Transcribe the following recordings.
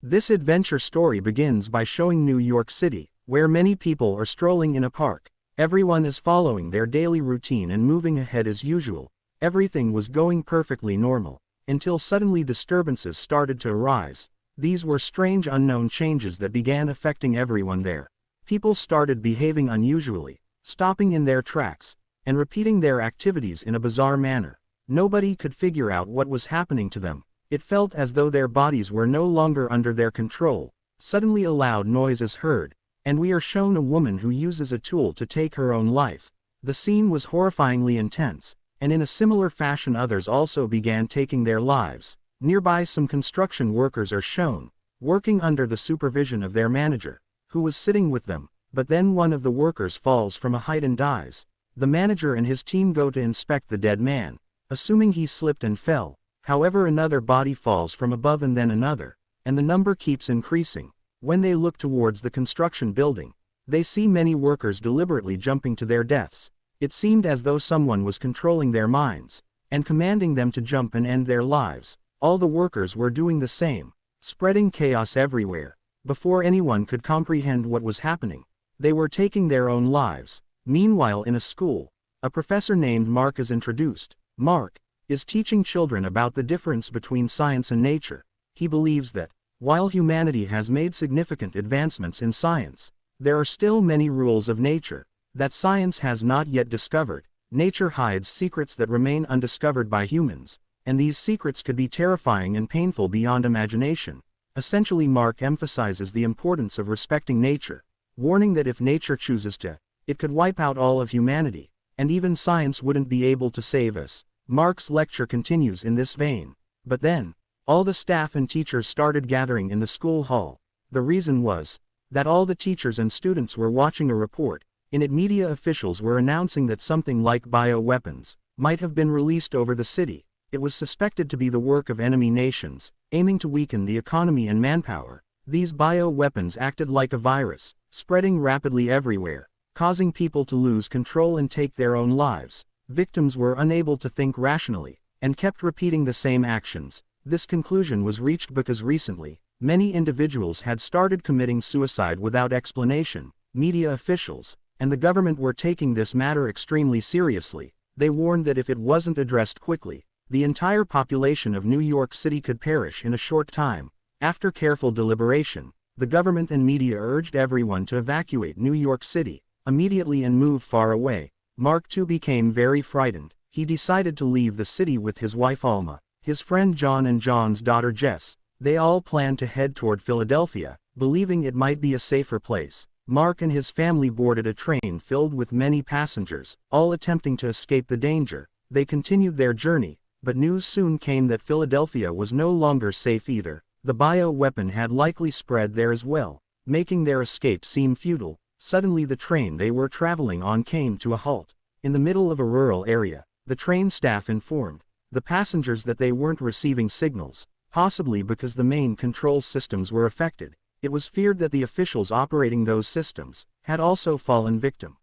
This adventure story begins by showing New York City, where many people are strolling in a park. Everyone is following their daily routine and moving ahead as usual. Everything was going perfectly normal, until suddenly disturbances started to arise. These were strange unknown changes that began affecting everyone there. People started behaving unusually, stopping in their tracks, and repeating their activities in a bizarre manner. Nobody could figure out what was happening to them. It felt as though their bodies were no longer under their control. Suddenly a loud noise is heard, and we are shown a woman who uses a tool to take her own life. The scene was horrifyingly intense, and in a similar fashion others also began taking their lives. Nearby some construction workers are shown, working under the supervision of their manager, who was sitting with them, but then one of the workers falls from a height and dies. The manager and his team go to inspect the dead man, assuming he slipped and fell. However, another body falls from above and then another, and the number keeps increasing. When they look towards the construction building, they see many workers deliberately jumping to their deaths. It seemed as though someone was controlling their minds, and commanding them to jump and end their lives. All the workers were doing the same, spreading chaos everywhere. Before anyone could comprehend what was happening, they were taking their own lives. Meanwhile, in a school, a professor named Mark is introduced. Mark is teaching children about the difference between science and nature. He believes that, while humanity has made significant advancements in science, there are still many rules of nature that science has not yet discovered. Nature hides secrets that remain undiscovered by humans, and these secrets could be terrifying and painful beyond imagination. Essentially, Mark emphasizes the importance of respecting nature, warning that if nature chooses to, it could wipe out all of humanity, and even science wouldn't be able to save us. Mark's lecture continues in this vein. But then, all the staff and teachers started gathering in the school hall. The reason was that all the teachers and students were watching a report. In it, media officials were announcing that something like bioweapons might have been released over the city. It was suspected to be the work of enemy nations, aiming to weaken the economy and manpower. These bioweapons acted like a virus, spreading rapidly everywhere, causing people to lose control and take their own lives. Victims were unable to think rationally, and kept repeating the same actions. This conclusion was reached because recently, many individuals had started committing suicide without explanation. Media officials and the government were taking this matter extremely seriously. They warned that if it wasn't addressed quickly, the entire population of New York City could perish in a short time. After careful deliberation, the government and media urged everyone to evacuate New York City immediately and move far away. Mark too became very frightened. He decided to leave the city with his wife Alma, his friend John and John's daughter Jess. They all planned to head toward Philadelphia, believing it might be a safer place. Mark and his family boarded a train filled with many passengers, all attempting to escape the danger. They continued their journey, but news soon came that Philadelphia was no longer safe either. The bioweapon had likely spread there as well, making their escape seem futile. Suddenly the train they were traveling on came to a halt. In the middle of a rural area, the train staff informed the passengers that they weren't receiving signals, possibly because the main control systems were affected. It was feared that the officials operating those systems had also fallen victim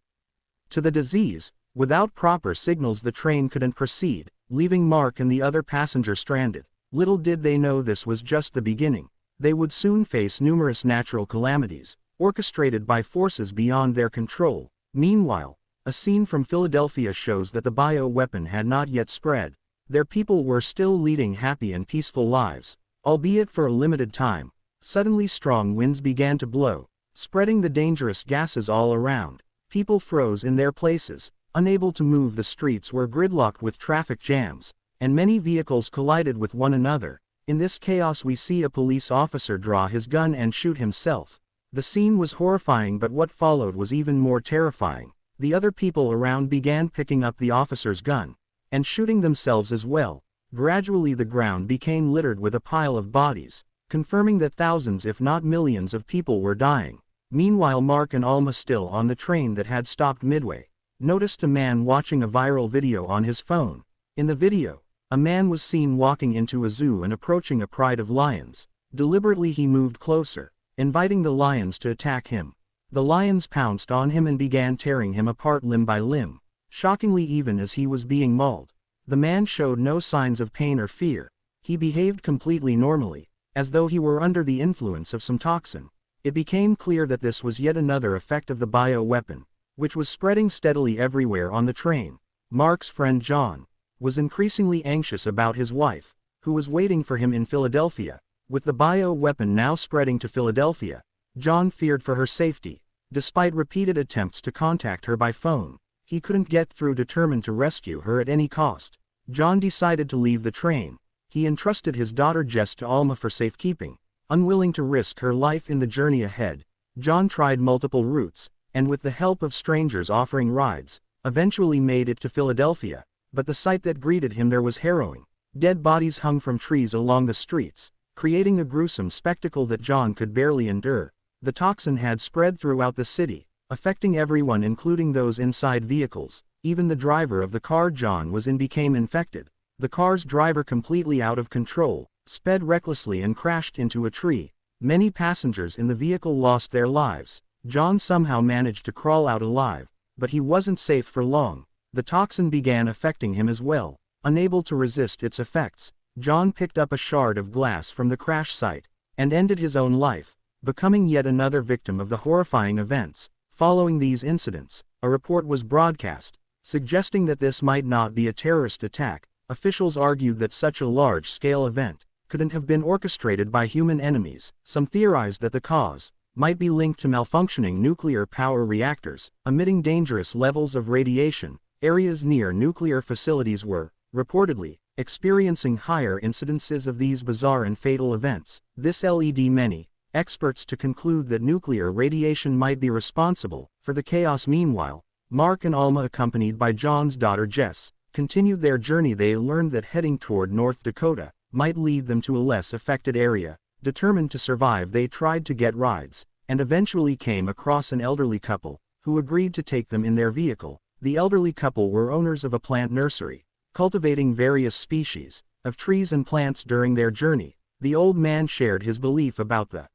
to the disease. Without proper signals, the train couldn't proceed, leaving Mark and the other passenger stranded. Little did they know this was just the beginning. They would soon face numerous natural calamities, orchestrated by forces beyond their control. Meanwhile, a scene from Philadelphia shows that the bioweapon had not yet spread. Their people were still leading happy and peaceful lives, albeit for a limited time. Suddenly strong winds began to blow, spreading the dangerous gases all around. People froze in their places, unable to move. The streets were gridlocked with traffic jams, and many vehicles collided with one another. In this chaos we see a police officer draw his gun and shoot himself. The scene was horrifying, but what followed was even more terrifying. The other people around began picking up the officer's gun and shooting themselves as well. Gradually the ground became littered with a pile of bodies, confirming that thousands if not millions of people were dying. Meanwhile, Mark and Alma, still on the train that had stopped midway, noticed a man watching a viral video on his phone. In the video, a man was seen walking into a zoo and approaching a pride of lions. Deliberately he moved closer, inviting the lions to attack him. The lions pounced on him and began tearing him apart limb by limb. Shockingly, even as he was being mauled, the man showed no signs of pain or fear. He behaved completely normally. as though he were under the influence of some toxin. It became clear that this was yet another effect of the bioweapon, which was spreading steadily everywhere on the train. Mark's friend John was increasingly anxious about his wife, who was waiting for him in Philadelphia. With the bioweapon now spreading to Philadelphia, John feared for her safety. Despite repeated attempts to contact her by phone, he couldn't get through. Determined to rescue her at any cost, John decided to leave the train. He entrusted his daughter Jess to Alma for safekeeping. Unwilling to risk her life in the journey ahead, John tried multiple routes, and with the help of strangers offering rides, eventually made it to Philadelphia. But the sight that greeted him there was harrowing. Dead bodies hung from trees along the streets, creating a gruesome spectacle that John could barely endure. The toxin had spread throughout the city, affecting everyone including those inside vehicles. Even the driver of the car John was in became infected. The car's driver, completely out of control, sped recklessly and crashed into a tree. Many passengers in the vehicle lost their lives. John somehow managed to crawl out alive, but he wasn't safe for long. The toxin began affecting him as well. Unable to resist its effects, John picked up a shard of glass from the crash site and ended his own life, becoming yet another victim of the horrifying events. Following these incidents, a report was broadcast, suggesting that this might not be a terrorist attack. Officials argued that such a large-scale event couldn't have been orchestrated by human enemies. Some theorized that the cause might be linked to malfunctioning nuclear power reactors, emitting dangerous levels of radiation. Areas near nuclear facilities were, reportedly, experiencing higher incidences of these bizarre and fatal events. This led many experts to conclude that nuclear radiation might be responsible for the chaos. Meanwhile, Mark and Alma, accompanied by John's daughter Jess, continued their journey. They learned that heading toward North Dakota might lead them to a less affected area. Determined to survive, they tried to get rides, and eventually came across an elderly couple, who agreed to take them in their vehicle. The elderly couple were owners of a plant nursery, cultivating various species of trees and plants. During their journey, the old man shared his belief about the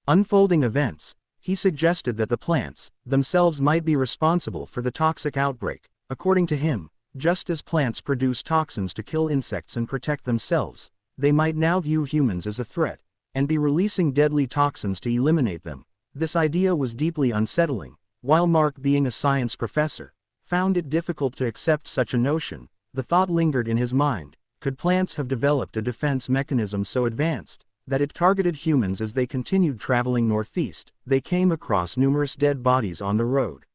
unfolding events. He suggested that the plants themselves might be responsible for the toxic outbreak. According to him, just as plants produce toxins to kill insects and protect themselves, they might now view humans as a threat, and be releasing deadly toxins to eliminate them. This idea was deeply unsettling. While Mark, being a science professor, found it difficult to accept such a notion, the thought lingered in his mind: could plants have developed a defense mechanism so advanced that it targeted humans? As they continued traveling northeast, they came across numerous dead bodies on the road,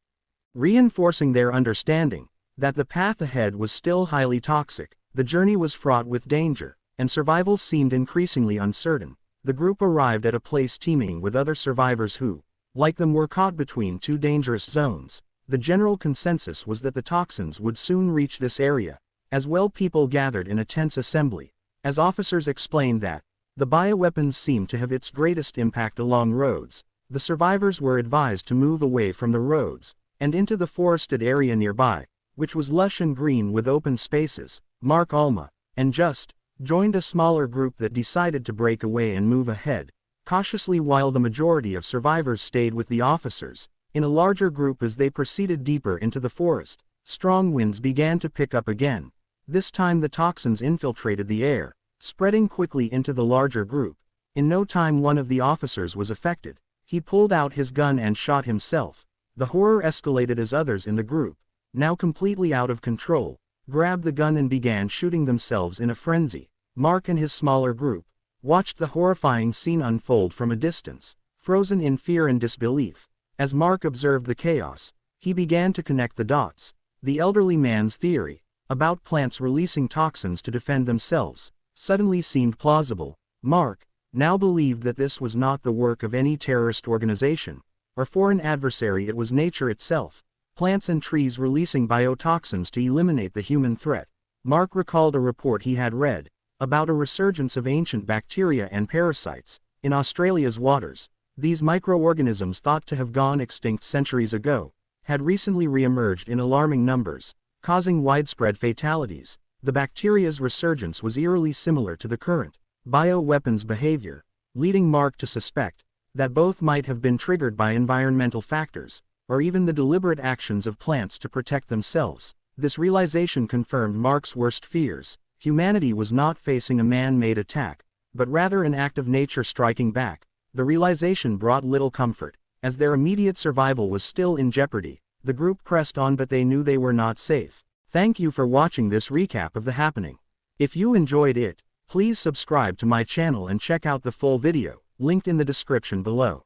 reinforcing their understanding that the path ahead was still highly toxic. The journey was fraught with danger, and survival seemed increasingly uncertain. The group arrived at a place teeming with other survivors who, like them, were caught between two dangerous zones. The general consensus was that the toxins would soon reach this area. As well, people gathered in a tense assembly, as officers explained that the bioweapons seemed to have its greatest impact along roads. The survivors were advised to move away from the roads and into the forested area nearby, which was lush and green with open spaces. Mark, Alma, and Just joined a smaller group that decided to break away and move ahead cautiously, while the majority of survivors stayed with the officers. In a larger group, as they proceeded deeper into the forest, strong winds began to pick up again. This time the toxins infiltrated the air, spreading quickly into the larger group. In no time one of the officers was affected. He pulled out his gun and shot himself. The horror escalated as others in the group, now completely out of control, grabbed the gun and began shooting themselves in a frenzy. Mark and his smaller group watched the horrifying scene unfold from a distance, frozen in fear and disbelief. As Mark observed the chaos, he began to connect the dots. The elderly man's theory about plants releasing toxins to defend themselves suddenly seemed plausible. Mark now believed that this was not the work of any terrorist organization or foreign adversary. It was nature itself, plants and trees releasing biotoxins to eliminate the human threat. Mark recalled a report he had read about a resurgence of ancient bacteria and parasites in Australia's waters. These microorganisms, thought to have gone extinct centuries ago, had recently re-emerged in alarming numbers, causing widespread fatalities. The bacteria's resurgence was eerily similar to the current bioweapons behavior, leading Mark to suspect that both might have been triggered by environmental factors, or even the deliberate actions of plants to protect themselves. This realization confirmed Mark's worst fears. Humanity was not facing a man-made attack, but rather an act of nature striking back. The realization brought little comfort. As their immediate survival was still in jeopardy, the group pressed on, but they knew they were not safe. Thank you for watching this recap of the happening. If you enjoyed it, please subscribe to my channel and check out the full video, linked in the description below.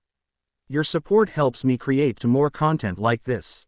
Your support helps me create more content like this.